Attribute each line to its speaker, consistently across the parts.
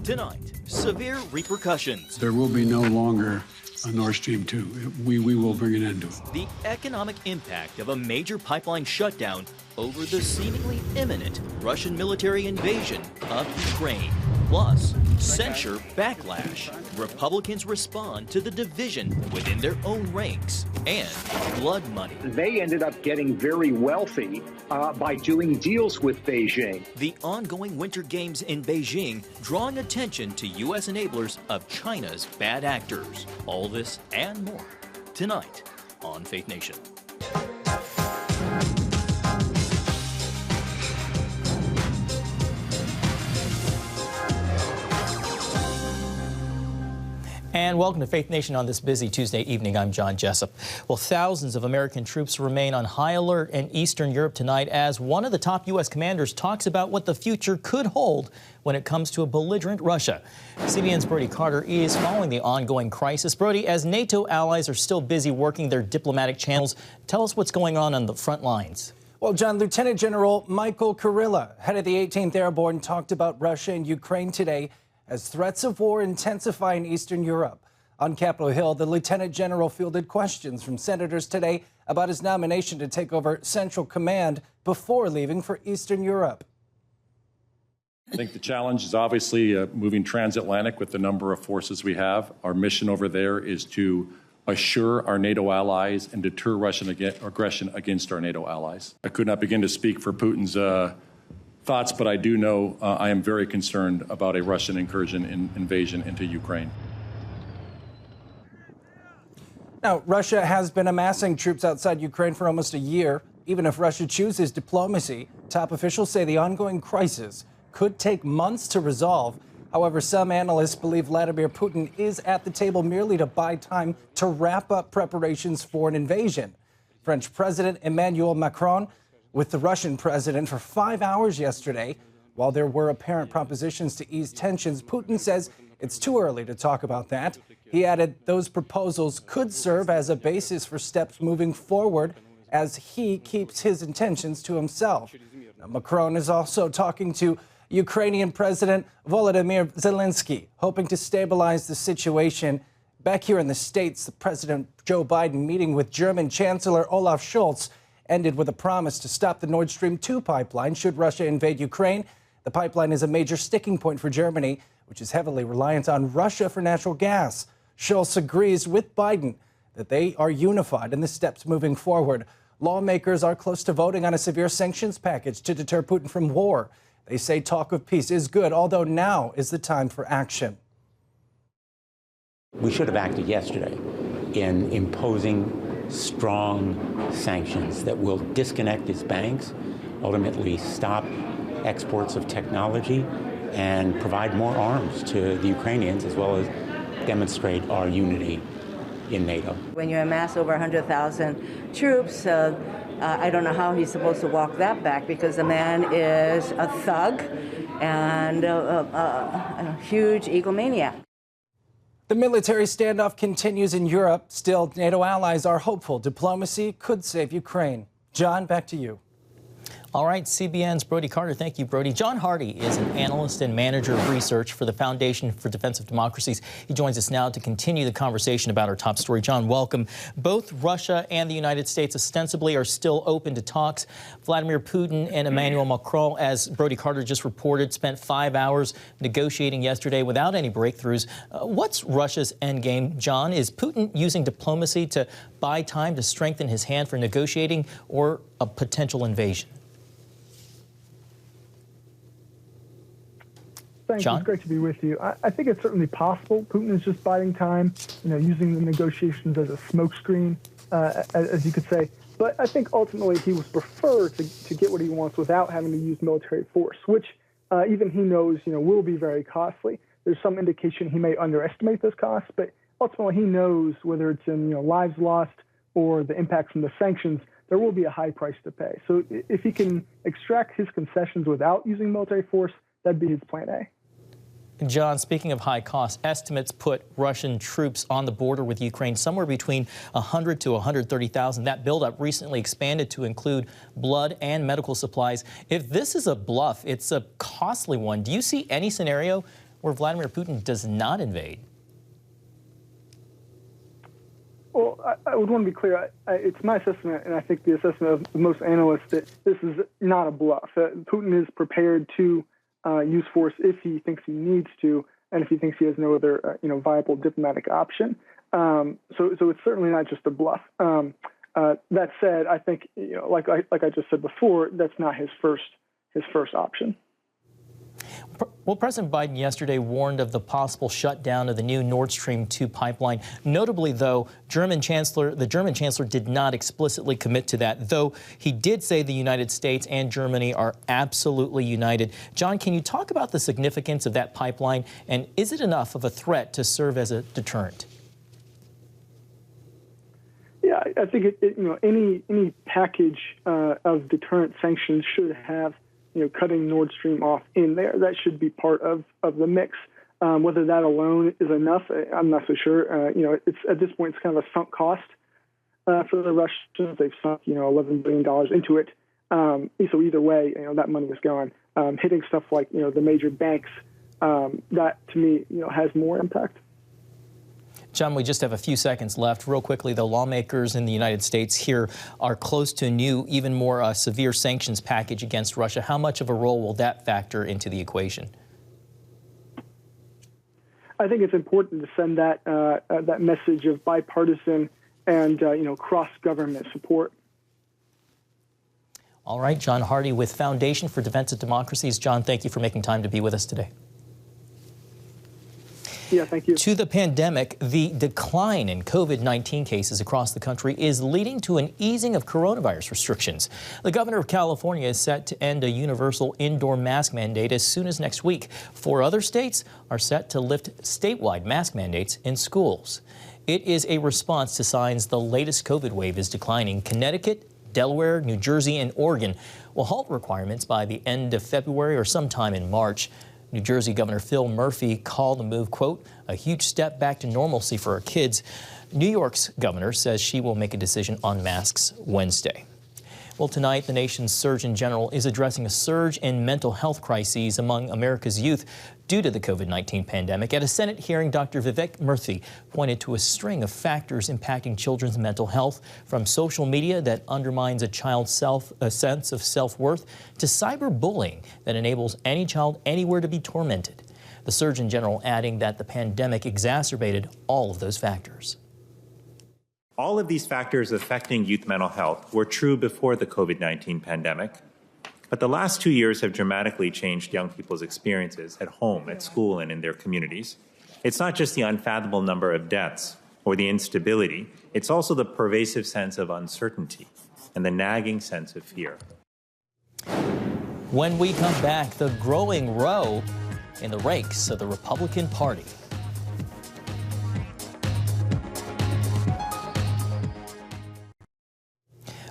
Speaker 1: Tonight, severe repercussions.
Speaker 2: There will be no longer a Nord Stream 2. We will bring an end to it.
Speaker 1: The economic impact of a major pipeline shutdown over the seemingly imminent Russian military invasion of Ukraine. Plus, censure backlash. Republicans respond to the division within their own ranks. And blood money.
Speaker 3: They ended up getting very wealthy by doing deals with Beijing.
Speaker 1: The ongoing Winter Games in Beijing drawing attention to U.S. enablers of China's bad actors. All this and more tonight on Faith Nation.
Speaker 4: And welcome to Faith Nation on this busy Tuesday evening. I'm John Jessup. Well, thousands of American troops remain on high alert in Eastern Europe tonight as one of the top U.S. commanders talks about what the future could hold when it comes to a belligerent Russia. CBN's Brody Carter is following the ongoing crisis. Brody, as NATO allies are still busy working their diplomatic channels, tell us what's going on the front lines.
Speaker 5: Well, John, Lieutenant General Michael Kurilla, head of the 18th Airborne, talked about Russia and Ukraine today as threats of war intensify in Eastern Europe. On Capitol Hill, the Lieutenant General fielded questions from senators today about his nomination to take over Central Command before leaving for Eastern Europe.
Speaker 6: I think the challenge is obviously moving transatlantic with the number of forces we have. Our mission over there is to assure our NATO allies and deter Russian aggression against our NATO allies. I could not begin to speak for Putin's thoughts, but I do know I am very concerned about a Russian incursion and invasion into Ukraine.
Speaker 5: Now, Russia has been amassing troops outside Ukraine for almost a year. Even if Russia chooses diplomacy, top officials say the ongoing crisis could take months to resolve. However, some analysts believe Vladimir Putin is at the table merely to buy time to wrap up preparations for an invasion. French President Emmanuel Macron with the Russian president for 5 hours yesterday. While there were apparent propositions to ease tensions, Putin says it's too early to talk about that. He added those proposals could serve as a basis for steps moving forward as he keeps his intentions to himself. Now, Macron is also talking to Ukrainian President Volodymyr Zelensky, hoping to stabilize the situation. Back here in the States, the President Joe Biden meeting with German Chancellor Olaf Scholz ended with a promise to stop the Nord Stream 2 pipeline should Russia invade Ukraine. The pipeline is a major sticking point for Germany, which is heavily reliant on Russia for natural gas. Scholz agrees with Biden that they are unified in the steps moving forward. Lawmakers are close to voting on a severe sanctions package to deter Putin from war. They say talk of peace is good, although now is the time for action.
Speaker 7: We should have acted yesterday in imposing strong sanctions that will disconnect its banks, ultimately stop exports of technology, and provide more arms to the Ukrainians, as well as demonstrate our unity in NATO.
Speaker 8: When you amass over 100,000 troops, I don't know how he's supposed to walk that back, because the man is a thug and a huge egomaniac.
Speaker 5: The military standoff continues in Europe. Still, NATO allies are hopeful diplomacy could save Ukraine. John, back to you.
Speaker 4: All right, CBN's Brody Carter. Thank you, Brody. John Hardy is an analyst and manager of research for the Foundation for Defense of Democracies. He joins us now to continue the conversation about our top story. John, welcome. Both Russia and the United States ostensibly are still open to talks. Vladimir Putin and Emmanuel Macron, as Brody Carter just reported, spent 5 hours negotiating yesterday without any breakthroughs. What's Russia's endgame, John? Is Putin using diplomacy to buy time to strengthen his hand for negotiating, or a potential invasion?
Speaker 9: Thanks.
Speaker 4: John?
Speaker 9: It's great to be with you. I think it's certainly possible. Putin is just biding time, using the negotiations as a smokescreen, as you could say. But I think ultimately he would prefer to get what he wants without having to use military force, which even he knows, will be very costly. There's some indication he may underestimate those costs, but ultimately he knows whether it's in lives lost or the impact from the sanctions, there will be a high price to pay. So if he can extract his concessions without using military force, that'd be his plan A.
Speaker 4: John, speaking of high costs, estimates put Russian troops on the border with Ukraine somewhere between 100 to 130,000. That buildup recently expanded to include blood and medical supplies. If this is a bluff, it's a costly one. Do you see any scenario where Vladimir Putin does not invade?
Speaker 9: Well, I would want to be clear. It's my assessment, and I think the assessment of most analysts, that this is not a bluff. Putin is prepared to use force if he thinks he needs to, and if he thinks he has no other, viable diplomatic option. So it's certainly not just a bluff. That said, I think, like I just said before, that's not his first option.
Speaker 4: Well, President Biden yesterday warned of the possible shutdown of the new Nord Stream 2 pipeline. Notably, though, the German chancellor did not explicitly commit to that, though he did say the United States and Germany are absolutely united. John, can you talk about the significance of that pipeline, and is it enough of a threat to serve as a deterrent?
Speaker 9: Yeah, I think any package of deterrent sanctions should have cutting Nord Stream off in there. That should be part of the mix. Whether that alone is enough, I'm not so sure. It's at this point, it's kind of a sunk cost for the Russians. They've sunk, $11 billion into it. So either way, that money is gone. Hitting stuff like, the major banks, that to me, has more impact.
Speaker 4: John, we just have a few seconds left. Real quickly, the lawmakers in the United States here are close to a new, even more severe sanctions package against Russia. How much of a role will that factor into the equation?
Speaker 9: I think it's important to send that message of bipartisan and cross-government support.
Speaker 4: All right, John Hardy with Foundation for Defense of Democracies. John, thank you for making time to be with us today.
Speaker 9: Yeah, thank you.
Speaker 4: To the pandemic, the decline in COVID-19 cases across the country is leading to an easing of coronavirus restrictions. The governor of California is set to end a universal indoor mask mandate as soon as next week. 4 other states are set to lift statewide mask mandates in schools. It is a response to signs the latest COVID wave is declining. Connecticut, Delaware, New Jersey, and Oregon will halt requirements by the end of February or sometime in March. New Jersey Governor Phil Murphy called the move, quote, a huge step back to normalcy for our kids. New York's governor says she will make a decision on masks Wednesday. Well, tonight, the nation's Surgeon General is addressing a surge in mental health crises among America's youth due to the COVID-19 pandemic. At a Senate hearing, Dr. Vivek Murthy pointed to a string of factors impacting children's mental health, from social media that undermines a child's sense of self-worth to cyberbullying that enables any child anywhere to be tormented. The Surgeon General adding that the pandemic exacerbated all of those factors.
Speaker 10: All of these factors affecting youth mental health were true before the COVID-19 pandemic, but the last 2 years have dramatically changed young people's experiences at home, at school, and in their communities. It's not just the unfathomable number of deaths or the instability, it's also the pervasive sense of uncertainty and the nagging sense of fear.
Speaker 4: When we come back, the growing row in the ranks of the Republican Party.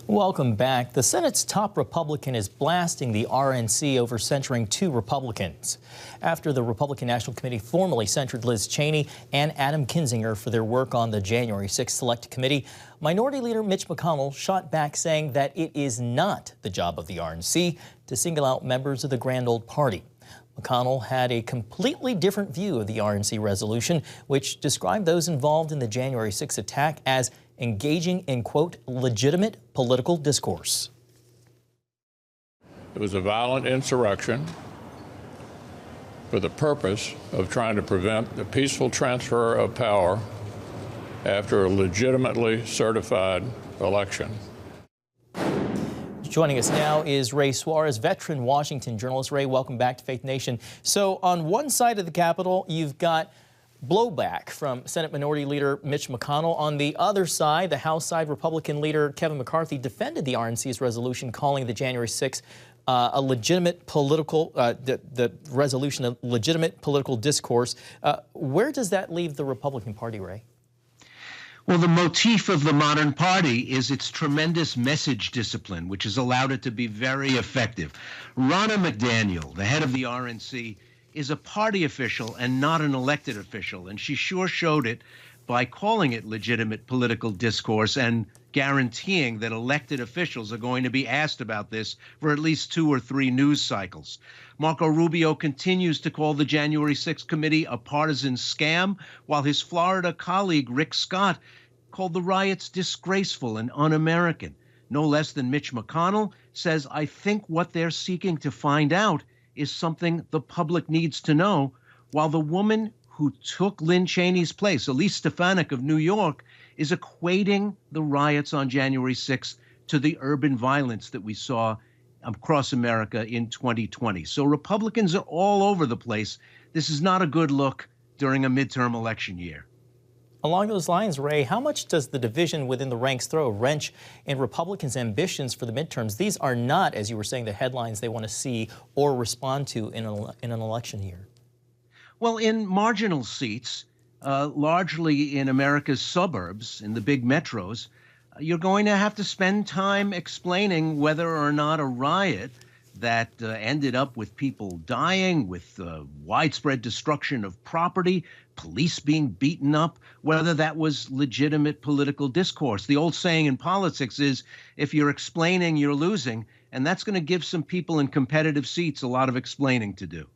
Speaker 4: Welcome back. The Senate's top Republican is blasting the RNC over censuring 2 Republicans. After the Republican National Committee formally censured Liz Cheney and Adam Kinzinger for their work on the January 6th Select Committee, Minority Leader Mitch McConnell shot back, saying that it is not the job of the RNC to single out members of the grand old party. McConnell had a completely different view of the RNC resolution, which described those involved in the January 6th attack as engaging in, quote, legitimate political discourse.
Speaker 11: It was a violent insurrection for the purpose of trying to prevent the peaceful transfer of power after a legitimately certified election.
Speaker 4: Joining us now is Ray Suarez, veteran Washington journalist. Ray, welcome back to Faith Nation. So on one side of the Capitol, you've got blowback from Senate Minority Leader Mitch McConnell. On the other side, the House side, Republican leader Kevin McCarthy defended the RNC's resolution, calling the January 6th a legitimate political, the resolution a legitimate political discourse. Where does that leave the Republican Party, Ray?
Speaker 12: Well, the motif of the modern party is its tremendous message discipline, which has allowed it to be very effective. Ronna McDaniel, the head of the RNC, is a party official and not an elected official, and she sure showed it by calling it legitimate political discourse and guaranteeing that elected officials are going to be asked about this for at least 2 or 3 news cycles. Marco Rubio continues to call the January 6th committee a partisan scam, while his Florida colleague Rick Scott called the riots disgraceful and un-American. No less than Mitch McConnell says, I think what they're seeking to find out is something the public needs to know, while the woman who took Lynn Cheney's place, Elise Stefanik of New York, is equating the riots on January 6th to the urban violence that we saw across America in 2020. So Republicans are all over the place. This is not a good look during a midterm election year.
Speaker 4: Along those lines, Ray, how much does the division within the ranks throw a wrench in Republicans' ambitions for the midterms? These are not, as you were saying, the headlines they want to see or respond to in an election year.
Speaker 12: Well, in marginal seats, largely in America's suburbs, in the big metros, you're going to have to spend time explaining whether or not a riot that ended up with people dying, with widespread destruction of property, police being beaten up, whether that was legitimate political discourse. The old saying in politics is, if you're explaining, you're losing, and that's going to give some people in competitive seats a lot of explaining to do.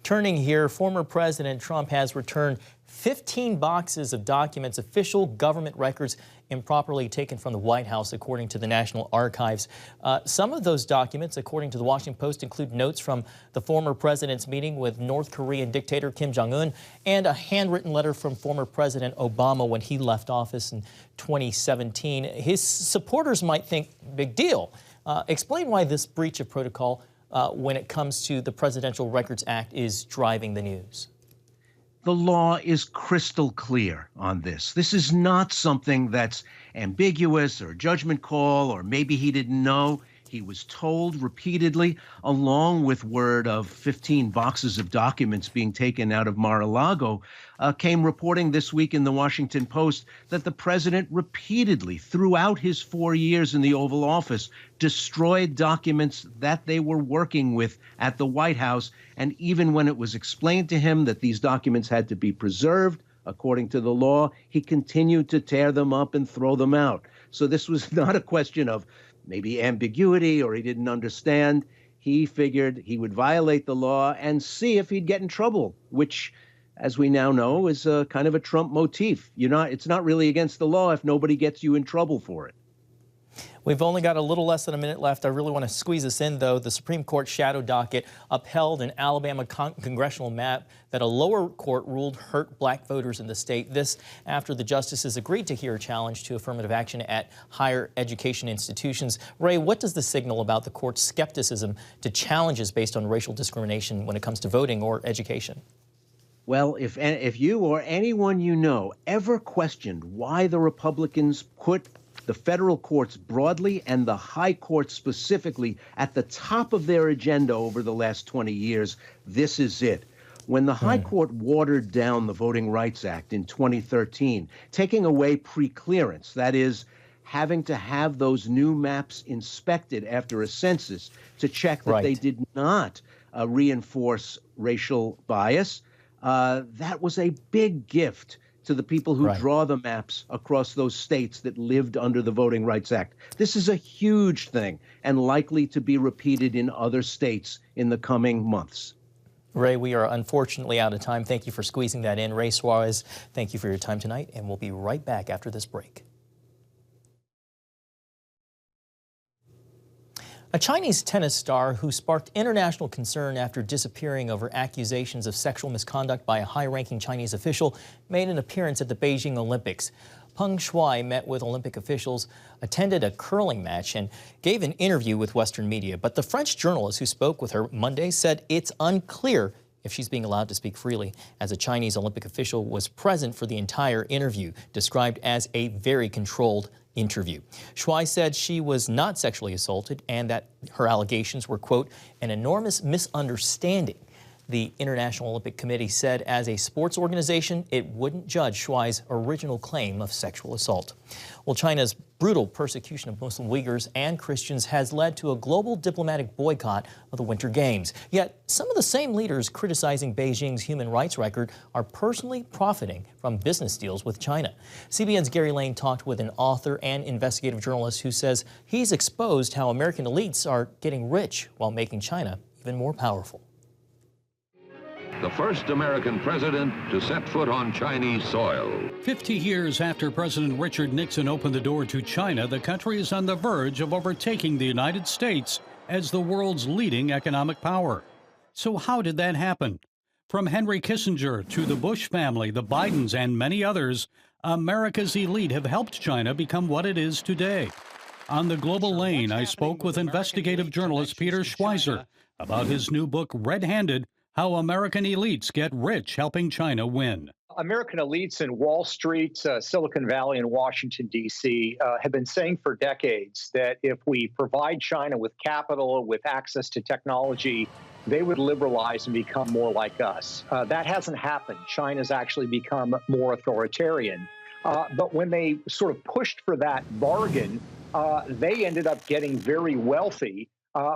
Speaker 4: Turning here, former President Trump has returned 15 boxes of documents, official government records improperly taken from the White House, according to the National Archives. Some of those documents, according to the Washington Post, include notes from the former president's meeting with North Korean dictator Kim Jong-un and a handwritten letter from former President Obama when he left office in 2017. His supporters might think, big deal. Explain why this breach of protocol when it comes to the Presidential Records Act is driving the news.
Speaker 12: The law is crystal clear on this. This is not something that's ambiguous or judgment call, or maybe he didn't know. He was told repeatedly, along with word of 15 boxes of documents being taken out of Mar-a-Lago, came reporting this week in the Washington Post that the president repeatedly, throughout his 4 years in the Oval Office, destroyed documents that they were working with at the White House. And even when it was explained to him that these documents had to be preserved, according to the law, he continued to tear them up and throw them out. So this was not a question of maybe ambiguity or he didn't understand. He figured he would violate the law and see if he'd get in trouble, which, as we now know, is a kind of a Trump motif. It's not really against the law if nobody gets you in trouble for it.
Speaker 4: We've only got a little less than a minute left. I really want to squeeze this in, though. The Supreme Court shadow docket upheld an Alabama congressional map that a lower court ruled hurt black voters in the state. This after the justices agreed to hear a challenge to affirmative action at higher education institutions. Ray, what does this signal about the court's skepticism to challenges based on racial discrimination when it comes to voting or education?
Speaker 12: Well, if you or anyone you know ever questioned why the Republicans put the federal courts broadly and the high court specifically at the top of their agenda over the last 20 years, this is it. When the high court watered down the Voting Rights Act in 2013, taking away preclearance, that is, having to have those new maps inspected after a census to check that they did not reinforce racial bias, that was a big gift to the people who draw the maps across those states that lived under the Voting Rights Act. This is a huge thing and likely to be repeated in other states in the coming months.
Speaker 4: Ray, we are unfortunately out of time. Thank you for squeezing that in. Ray Suarez, thank you for your time tonight, and we'll be right back after this break. A Chinese tennis star who sparked international concern after disappearing over accusations of sexual misconduct by a high-ranking Chinese official made an appearance at the Beijing Olympics. Peng Shuai met with Olympic officials, attended a curling match, and gave an interview with Western media. But the French journalist who spoke with her Monday said it's unclear if she's being allowed to speak freely, as a Chinese Olympic official was present for the entire interview, described as a very controlled interview. Shuai said she was not sexually assaulted and that her allegations were, quote, an enormous misunderstanding. The International Olympic Committee said as a sports organization, it wouldn't judge Shuai's original claim of sexual assault. Well, China's brutal persecution of Muslim Uyghurs and Christians has led to a global diplomatic boycott of the Winter Games. Yet some of the same leaders criticizing Beijing's human rights record are personally profiting from business deals with China. CBN's Gary Lane talked with an author and investigative journalist who says he's exposed how American elites are getting rich while making China even more powerful.
Speaker 13: The first American president to set foot on Chinese soil.
Speaker 14: 50 years after President Richard Nixon opened the door to China, the country is on the verge of overtaking the United States as the world's leading economic power. So how did that happen? From Henry Kissinger to the Bush family, the Bidens, and many others, America's elite have helped China become what it is today. On the Global Lane, I spoke with investigative journalist Peter Schweizer about his new book, Red-Handed: How American Elites Get Rich Helping China Win.
Speaker 3: American elites in Wall Street, Silicon Valley, and Washington, D.C. Have been saying for decades that if we provide China with capital, with access to technology, they would liberalize and become more like us. That hasn't happened. China's actually become more authoritarian. But when they sort of pushed for that bargain, they ended up getting very wealthy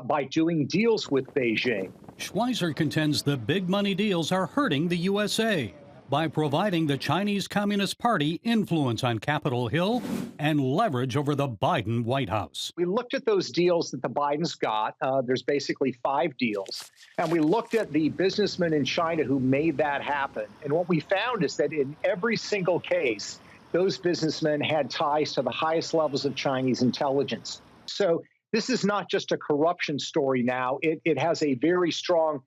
Speaker 3: by doing deals with Beijing.
Speaker 14: Schweizer contends the big money deals are hurting the USA by providing the Chinese Communist Party influence on Capitol Hill and leverage over the Biden White House.
Speaker 3: We looked at those deals that the Bidens got. There's basically 5 deals. And we looked at the businessmen in China who made that happen. And what we found is that in every single case, those businessmen had ties to the highest levels of Chinese intelligence. So this is not just a corruption story now. It has a very strong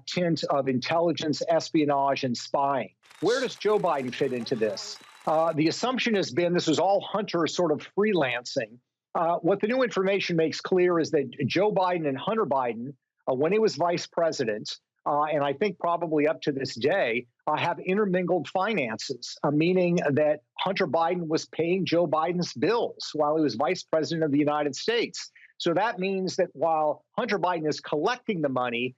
Speaker 3: tint of intelligence, espionage, and spying. Where does Joe Biden fit into this? The assumption has been this was all Hunter sort of freelancing. What the new information makes clear is that Joe Biden and Hunter Biden, when he was vice president, and I think probably up to this day, have intermingled finances, meaning that Hunter Biden was paying Joe Biden's bills while he was vice president of the United States. So that means that while Hunter Biden is collecting the money,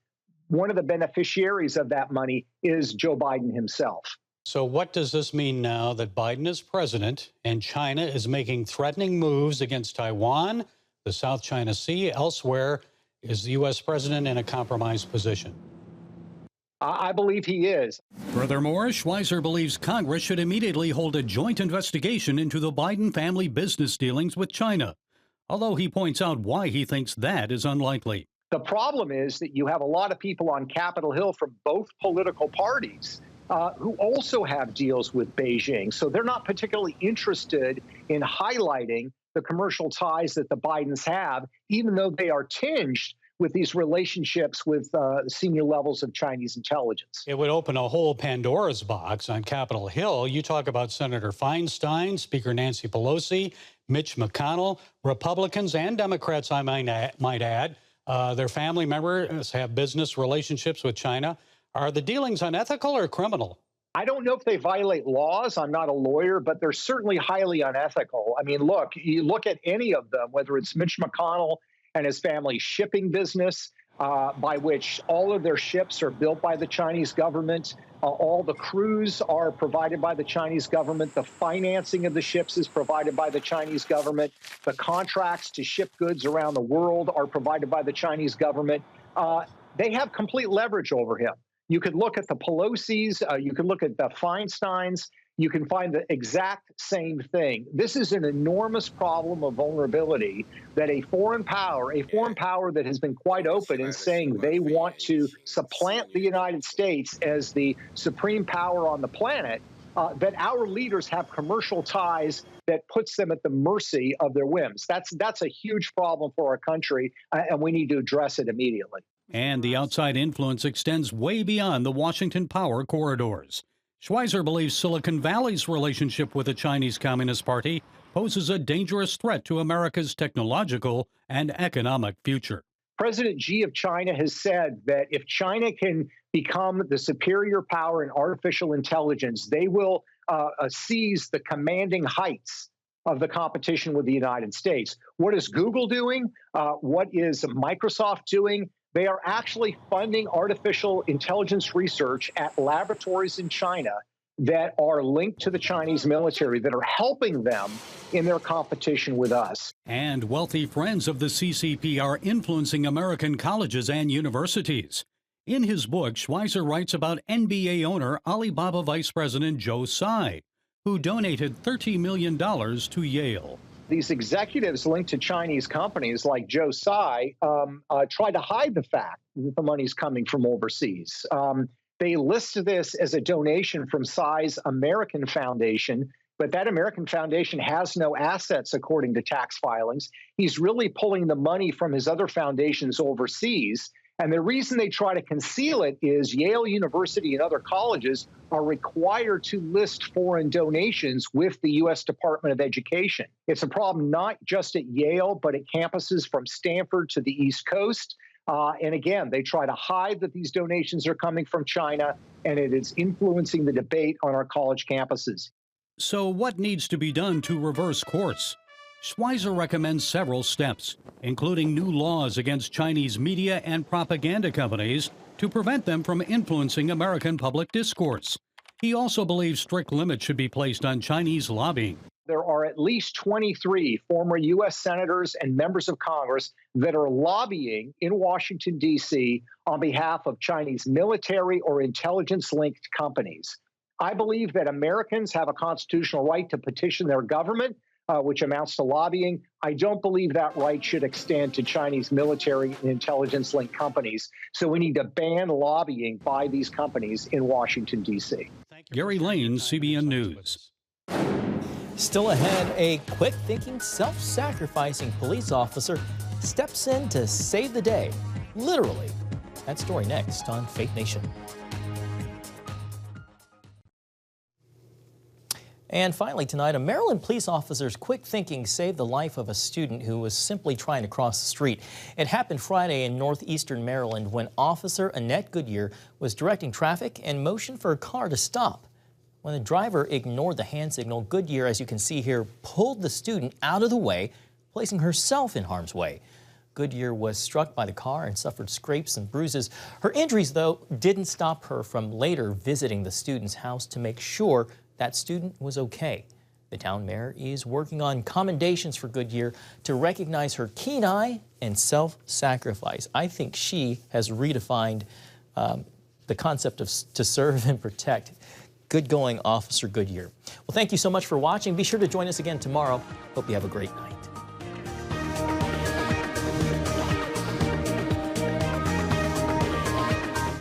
Speaker 3: one of the beneficiaries of that money is Joe Biden himself.
Speaker 14: So what does this mean now that Biden is president and China is making threatening moves against Taiwan, the South China Sea, elsewhere? Is the U.S. president in a compromised position?
Speaker 3: I believe he is.
Speaker 14: Furthermore, Schweizer believes Congress should immediately hold a joint investigation into the Biden family business dealings with China, although he points out why he thinks that is unlikely.
Speaker 3: The problem is that you have a lot of people on Capitol Hill from both political parties who also have deals with Beijing. So they're not particularly interested in highlighting the commercial ties that the Bidens have, even though they are tinged with these relationships with senior levels of Chinese intelligence.
Speaker 14: It would open a whole Pandora's box on Capitol Hill. You talk about Senator Feinstein, Speaker Nancy Pelosi, Mitch McConnell, Republicans and Democrats, I might add. Their family members have business relationships with China. Are the dealings unethical or criminal?
Speaker 3: I don't know if they violate laws. I'm not a lawyer, but they're certainly highly unethical. I mean, look, you look at any of them, whether it's Mitch McConnell and his family's shipping business, by which all of their ships are built by the Chinese government. All the crews are provided by the Chinese government. The financing of the ships is provided by the Chinese government. The contracts to ship goods around the world are provided by the Chinese government. They have complete leverage over him. You could look at the Pelosi's, you could look at the Feinsteins, you can find the exact same thing. This is an enormous problem of vulnerability that a foreign power that has been quite open in saying they want to supplant the United States as the supreme power on the planet, that our leaders have commercial ties that puts them at the mercy of their whims. That's a huge problem for our country, and we need to address it immediately.
Speaker 14: And the outside influence extends way beyond the Washington power corridors. Schweizer believes Silicon Valley's relationship with the Chinese Communist Party poses a dangerous threat to America's technological and economic future.
Speaker 3: President Xi of China has said that if China can become the superior power in artificial intelligence, they will seize the commanding heights of the competition with the United States. What is Google doing? What is Microsoft doing? They are actually funding artificial intelligence research at laboratories in China that are linked to the Chinese military, that are helping them in their competition with us.
Speaker 14: And wealthy friends of the CCP are influencing American colleges and universities. In his book, Schweizer writes about NBA owner Alibaba Vice President Joe Tsai, who donated $30 million to Yale.
Speaker 3: These executives linked to Chinese companies like Joe Tsai try to hide the fact that the money's coming from overseas. They list this as a donation from Tsai's American Foundation, but that American Foundation has no assets according to tax filings. He's really pulling the money from his other foundations overseas. And the reason they try to conceal it is Yale University and other colleges are required to list foreign donations with the U.S. Department of Education. It's a problem not just at Yale, but at campuses from Stanford to the East Coast. And again, they try to hide that these donations are coming from China, and it is influencing the debate on our college campuses.
Speaker 14: So what needs to be done to reverse course? Schweizer recommends several steps, including new laws against Chinese media and propaganda companies to prevent them from influencing American public discourse. He also believes strict limits should be placed on Chinese lobbying.
Speaker 3: There are at least 23 former U.S. senators and members of Congress that are lobbying in Washington, D.C. on behalf of Chinese military or intelligence-linked companies. I believe that Americans have a constitutional right to petition their government, which amounts to lobbying. I don't believe that right should extend to Chinese military and intelligence-linked companies. So we need to ban lobbying by these companies in Washington, D.C.
Speaker 14: Gary Lane, CBN News.
Speaker 4: Still ahead, a quick-thinking, self-sacrificing police officer steps in to save the day. Literally. That story next on Faith Nation. And finally tonight, a Maryland police officer's quick thinking saved the life of a student who was simply trying to cross the street. It happened Friday in northeastern Maryland when Officer Annette Goodyear was directing traffic and motioned for a car to stop. When the driver ignored the hand signal, Goodyear, as you can see here, pulled the student out of the way, placing herself in harm's way. Goodyear was struck by the car and suffered scrapes and bruises. Her injuries, though, didn't stop her from later visiting the student's house to make sure that student was okay. The town mayor is working on commendations for Goodyear to recognize her keen eye and self-sacrifice. I think she has redefined the concept of to serve and protect. Good going, Officer Goodyear. Well, thank you so much for watching. Be sure to join us again tomorrow. Hope you have a great night.